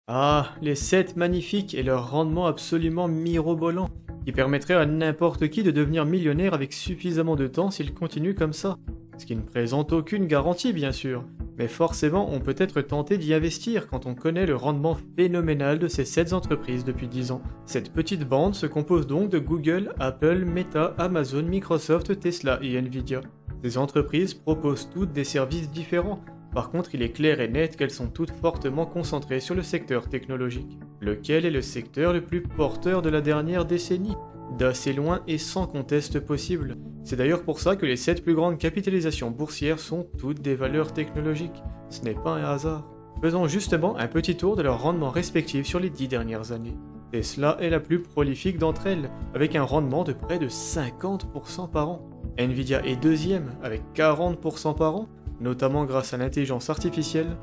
Ah, les 7 magnifiques et leur rendement absolument mirobolant, qui permettrait à n'importe qui de devenir millionnaire avec suffisamment de temps s'il continue comme ça. Ce qui ne présente aucune garantie bien sûr, mais forcément on peut être tenté d'y investir quand on connaît le rendement phénoménal de ces 7 entreprises depuis 10 ans. Cette petite bande se compose donc de Google, Apple, Meta, Amazon, Microsoft, Tesla et Nvidia. Ces entreprises proposent toutes des services différents. Par contre, il est clair et net qu'elles sont toutes fortement concentrées sur le secteur technologique, lequel est le secteur le plus porteur de la dernière décennie, d'assez loin et sans conteste possible. C'est d'ailleurs pour ça que les 7 plus grandes capitalisations boursières sont toutes des valeurs technologiques. Ce n'est pas un hasard. Faisons justement un petit tour de leurs rendements respectifs sur les 10 dernières années. Tesla est la plus prolifique d'entre elles, avec un rendement de près de 50% par an. Nvidia est deuxième, avec 40% par an, notamment grâce à l'intelligence artificielle.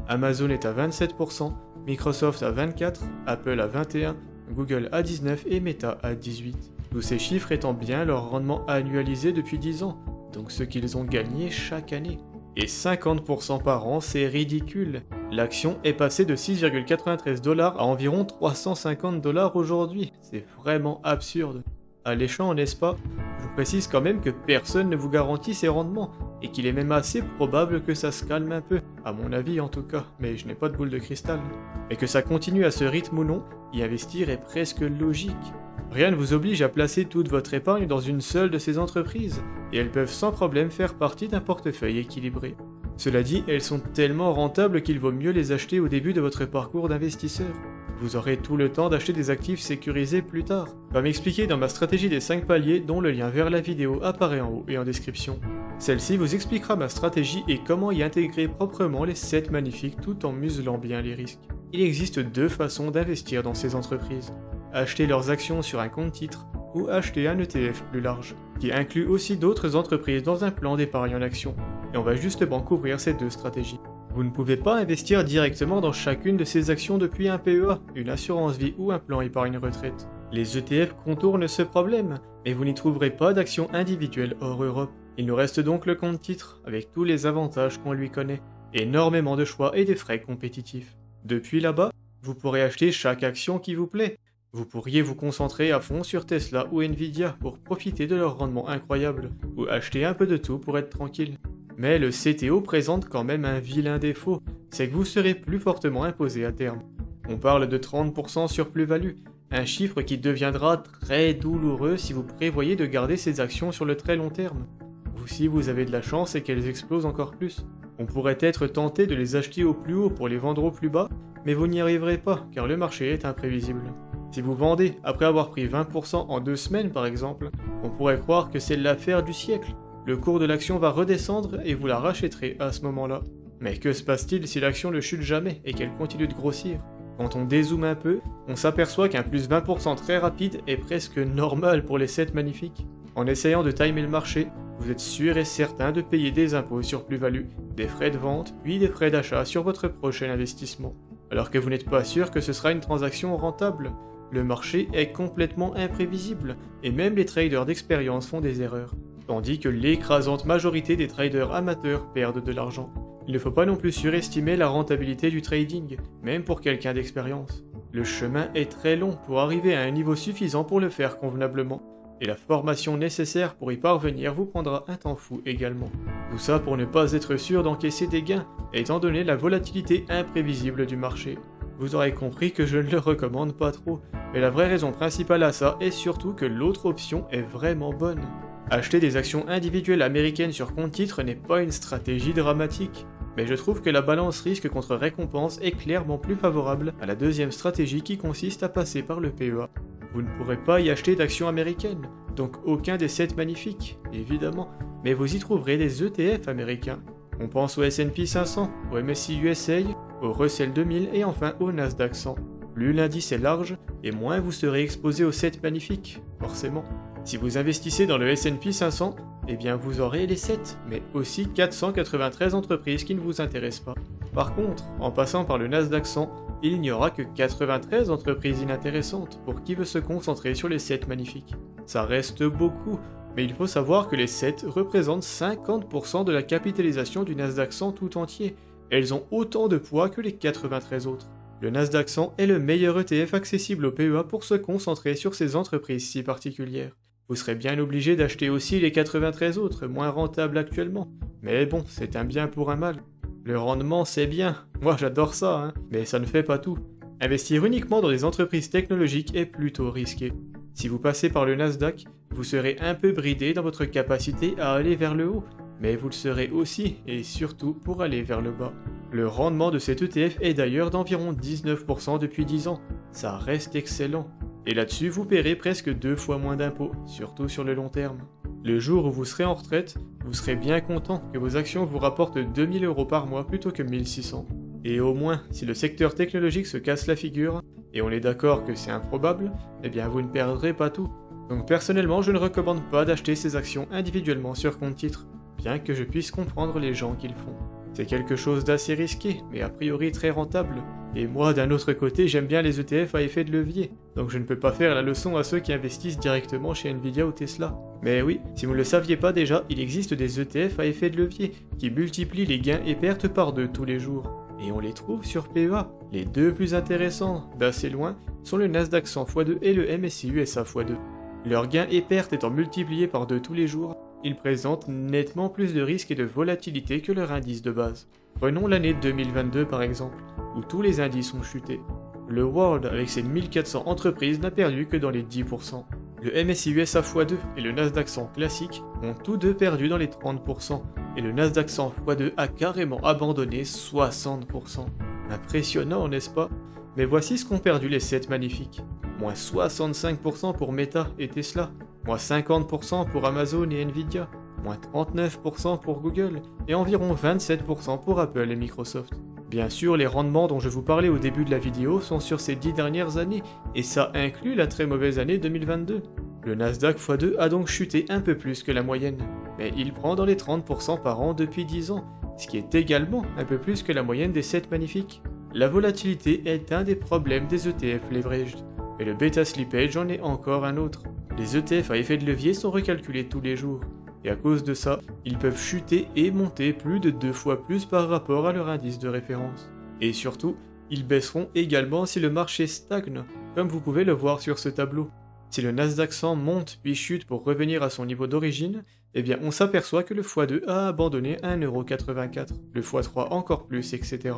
Amazon est à 27%, Microsoft à 24%, Apple à 21%, Google à 19% et Meta à 18%. Tous ces chiffres étant bien leur rendement annualisé depuis 10 ans, donc ce qu'ils ont gagné chaque année. Et 50% par an, c'est ridicule. L'action est passée de 6,93$ à environ 350$ aujourd'hui. C'est vraiment absurde. Alléchant, n'est-ce pas? Je vous précise quand même que personne ne vous garantit ces rendements, et qu'il est même assez probable que ça se calme un peu, à mon avis en tout cas, mais je n'ai pas de boule de cristal. Et que ça continue à ce rythme ou non, y investir est presque logique. Rien ne vous oblige à placer toute votre épargne dans une seule de ces entreprises, et elles peuvent sans problème faire partie d'un portefeuille équilibré. Cela dit, elles sont tellement rentables qu'il vaut mieux les acheter au début de votre parcours d'investisseur. Vous aurez tout le temps d'acheter des actifs sécurisés plus tard, comme expliqué dans ma stratégie des 5 paliers dont le lien vers la vidéo apparaît en haut et en description. Celle-ci vous expliquera ma stratégie et comment y intégrer proprement les 7 magnifiques tout en muselant bien les risques. Il existe 2 façons d'investir dans ces entreprises. Acheter leurs actions sur un compte titre ou acheter un ETF plus large, qui inclut aussi d'autres entreprises dans un plan d'épargne en actions. Et on va justement couvrir ces 2 stratégies. Vous ne pouvez pas investir directement dans chacune de ces actions depuis un PEA, une assurance vie ou un plan épargne retraite. Les ETF contournent ce problème, mais vous n'y trouverez pas d'actions individuelles hors Europe. Il nous reste donc le compte titre, avec tous les avantages qu'on lui connaît, énormément de choix et des frais compétitifs. Depuis là-bas, vous pourrez acheter chaque action qui vous plaît. Vous pourriez vous concentrer à fond sur Tesla ou Nvidia pour profiter de leur rendement incroyable, ou acheter un peu de tout pour être tranquille. Mais le CTO présente quand même un vilain défaut, c'est que vous serez plus fortement imposé à terme. On parle de 30% sur plus-value, un chiffre qui deviendra très douloureux si vous prévoyez de garder ces actions sur le très long terme. Ou si vous avez de la chance et qu'elles explosent encore plus. On pourrait être tenté de les acheter au plus haut pour les vendre au plus bas, mais vous n'y arriverez pas car le marché est imprévisible. Si vous vendez après avoir pris 20% en 2 semaines par exemple, on pourrait croire que c'est l'affaire du siècle. Le cours de l'action va redescendre et vous la rachèterez à ce moment-là. Mais que se passe-t-il si l'action ne chute jamais et qu'elle continue de grossir? Quand on dézoome un peu, on s'aperçoit qu'un plus 20% très rapide est presque normal pour les 7 magnifiques. En essayant de timer le marché, vous êtes sûr et certain de payer des impôts sur plus-value, des frais de vente, puis des frais d'achat sur votre prochain investissement. Alors que vous n'êtes pas sûr que ce sera une transaction rentable. Le marché est complètement imprévisible, et même les traders d'expérience font des erreurs. Tandis que l'écrasante majorité des traders amateurs perdent de l'argent. Il ne faut pas non plus surestimer la rentabilité du trading, même pour quelqu'un d'expérience. Le chemin est très long pour arriver à un niveau suffisant pour le faire convenablement, et la formation nécessaire pour y parvenir vous prendra un temps fou également. Tout ça pour ne pas être sûr d'encaisser des gains, étant donné la volatilité imprévisible du marché. Vous aurez compris que je ne le recommande pas trop, mais la vraie raison principale à ça est surtout que l'autre option est vraiment bonne. Acheter des actions individuelles américaines sur compte titre n'est pas une stratégie dramatique, mais je trouve que la balance risque contre récompense est clairement plus favorable à la deuxième stratégie qui consiste à passer par le PEA. Vous ne pourrez pas y acheter d'actions américaines, donc aucun des 7 magnifiques, évidemment, mais vous y trouverez des ETF américains. On pense au S&P 500, au MSCI USA, au Russell 2000 et enfin au Nasdaq 100. Plus l'indice est large, et moins vous serez exposé aux 7 magnifiques, forcément. Si vous investissez dans le S&P 500, eh bien vous aurez les 7, mais aussi 493 entreprises qui ne vous intéressent pas. Par contre, en passant par le Nasdaq 100, il n'y aura que 93 entreprises inintéressantes pour qui veut se concentrer sur les 7 magnifiques. Ça reste beaucoup, mais il faut savoir que les 7 représentent 50% de la capitalisation du Nasdaq 100 tout entier. Elles ont autant de poids que les 93 autres. Le Nasdaq 100 est le meilleur ETF accessible au PEA pour se concentrer sur ces entreprises si particulières. Vous serez bien obligé d'acheter aussi les 93 autres, moins rentables actuellement. Mais bon, c'est un bien pour un mal. Le rendement, c'est bien. Moi, j'adore ça, hein. Mais ça ne fait pas tout. Investir uniquement dans des entreprises technologiques est plutôt risqué. Si vous passez par le Nasdaq, vous serez un peu bridé dans votre capacité à aller vers le haut. Mais vous le serez aussi, et surtout pour aller vers le bas. Le rendement de cet ETF est d'ailleurs d'environ 19% depuis 10 ans. Ça reste excellent. Et là-dessus, vous paierez presque 2 fois moins d'impôts, surtout sur le long terme. Le jour où vous serez en retraite, vous serez bien content que vos actions vous rapportent 2000 € par mois plutôt que 1600. Et au moins, si le secteur technologique se casse la figure, et on est d'accord que c'est improbable, eh bien vous ne perdrez pas tout. Donc personnellement, je ne recommande pas d'acheter ces actions individuellement sur compte titre, bien que je puisse comprendre les gens qui le font. C'est quelque chose d'assez risqué, mais a priori très rentable. Et moi, d'un autre côté, j'aime bien les ETF à effet de levier, donc je ne peux pas faire la leçon à ceux qui investissent directement chez Nvidia ou Tesla. Mais oui, si vous ne le saviez pas déjà, il existe des ETF à effet de levier, qui multiplient les gains et pertes par 2 tous les jours. Et on les trouve sur PEA. Les deux plus intéressants, d'assez loin, sont le Nasdaq 100 x2 et le MSCI USA x2. Leurs gains et pertes étant multipliés par 2 tous les jours, ils présentent nettement plus de risques et de volatilité que leur indice de base. Prenons l'année 2022 par exemple, où tous les indices ont chuté. Le World avec ses 1400 entreprises n'a perdu que dans les 10%. Le MSCI USA x2 et le Nasdaq 100 classique ont tous deux perdu dans les 30%, et le Nasdaq 100 x2 a carrément abandonné 60%. Impressionnant, n'est-ce pas? Mais voici ce qu'ont perdu les 7 magnifiques. Moins 65% pour Meta et Tesla, moins 50% pour Amazon et Nvidia, moins 39% pour Google, et environ 27% pour Apple et Microsoft. Bien sûr, les rendements dont je vous parlais au début de la vidéo sont sur ces 10 dernières années, et ça inclut la très mauvaise année 2022. Le Nasdaq x2 a donc chuté un peu plus que la moyenne, mais il prend dans les 30% par an depuis 10 ans, ce qui est également un peu plus que la moyenne des 7 magnifiques. La volatilité est un des problèmes des ETF leveraged, et le beta slippage en est encore un autre. Les ETF à effet de levier sont recalculés tous les jours, et à cause de ça, ils peuvent chuter et monter plus de 2 fois plus par rapport à leur indice de référence. Et surtout, ils baisseront également si le marché stagne, comme vous pouvez le voir sur ce tableau. Si le Nasdaq 100 monte puis chute pour revenir à son niveau d'origine, eh bien on s'aperçoit que le x2 a abandonné 1,84€, le x3 encore plus, etc.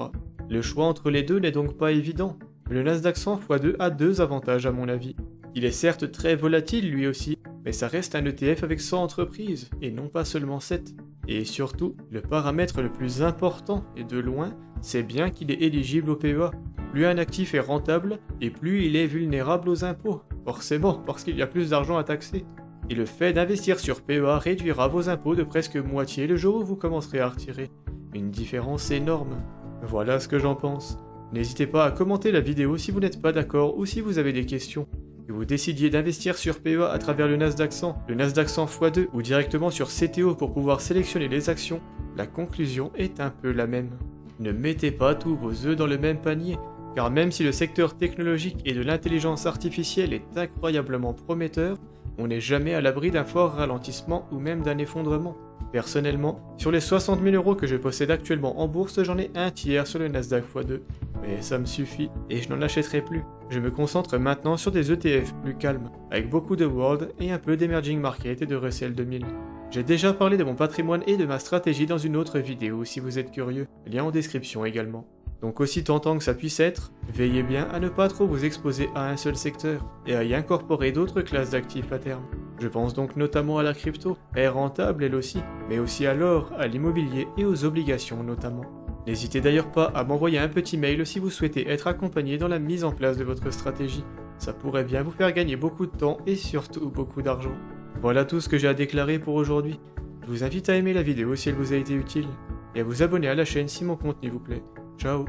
Le choix entre les deux n'est donc pas évident. Le Nasdaq 100 x2 a 2 avantages à mon avis. Il est certes très volatile lui aussi, mais ça reste un ETF avec 100 entreprises, et non pas seulement 7. Et surtout, le paramètre le plus important, et de loin, c'est bien qu'il est éligible au PEA. Plus un actif est rentable, et plus il est vulnérable aux impôts. Forcément, parce qu'il y a plus d'argent à taxer. Et le fait d'investir sur PEA réduira vos impôts de presque moitié le jour où vous commencerez à retirer. Une différence énorme. Voilà ce que j'en pense. N'hésitez pas à commenter la vidéo si vous n'êtes pas d'accord ou si vous avez des questions. Que vous décidiez d'investir sur PEA à travers le Nasdaq 100, le Nasdaq 100 x2 ou directement sur CTO pour pouvoir sélectionner les actions, la conclusion est un peu la même. Ne mettez pas tous vos œufs dans le même panier, car même si le secteur technologique et de l'intelligence artificielle est incroyablement prometteur, on n'est jamais à l'abri d'un fort ralentissement ou même d'un effondrement. Personnellement, sur les 60 000 € que je possède actuellement en bourse, j'en ai un tiers sur le Nasdaq x2. Mais ça me suffit, et je n'en achèterai plus. Je me concentre maintenant sur des ETF plus calmes, avec beaucoup de World et un peu d'Emerging Market et de Russell 2000. J'ai déjà parlé de mon patrimoine et de ma stratégie dans une autre vidéo si vous êtes curieux, lien en description également. Donc aussi tentant que ça puisse être, veillez bien à ne pas trop vous exposer à un seul secteur, et à y incorporer d'autres classes d'actifs à terme. Je pense donc notamment à la crypto, elle est rentable elle aussi, mais aussi à l'or, à l'immobilier et aux obligations notamment. N'hésitez d'ailleurs pas à m'envoyer un petit mail si vous souhaitez être accompagné dans la mise en place de votre stratégie. Ça pourrait bien vous faire gagner beaucoup de temps et surtout beaucoup d'argent. Voilà tout ce que j'ai à déclarer pour aujourd'hui. Je vous invite à aimer la vidéo si elle vous a été utile, et à vous abonner à la chaîne si mon contenu vous plaît. Ciao.